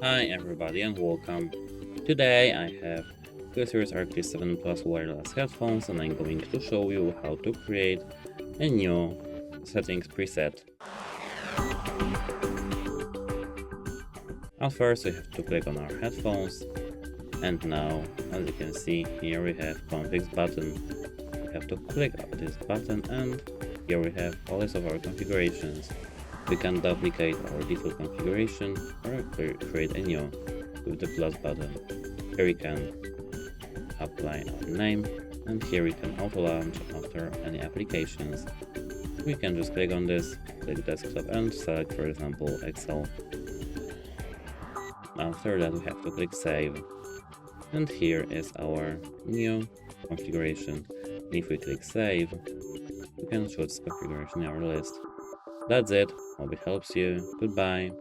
Hi everybody and welcome. Today I have SteelSeries Arctis 7 Plus wireless headphones and I'm going to show you how to create a new settings preset. At first we have to click on our headphones and now, as you can see, here we have config button. We have to click on this button and here we have a list of our configurations. We can duplicate our default configuration or create a new with the plus button. Here we can apply our name and here we can auto launch after any applications. We can just click on this, click desktop and select, for example, Excel. After that we have to click save. And here is our new configuration. If we click save, we can choose configuration in our list. That's it. Hope it helps you. Goodbye.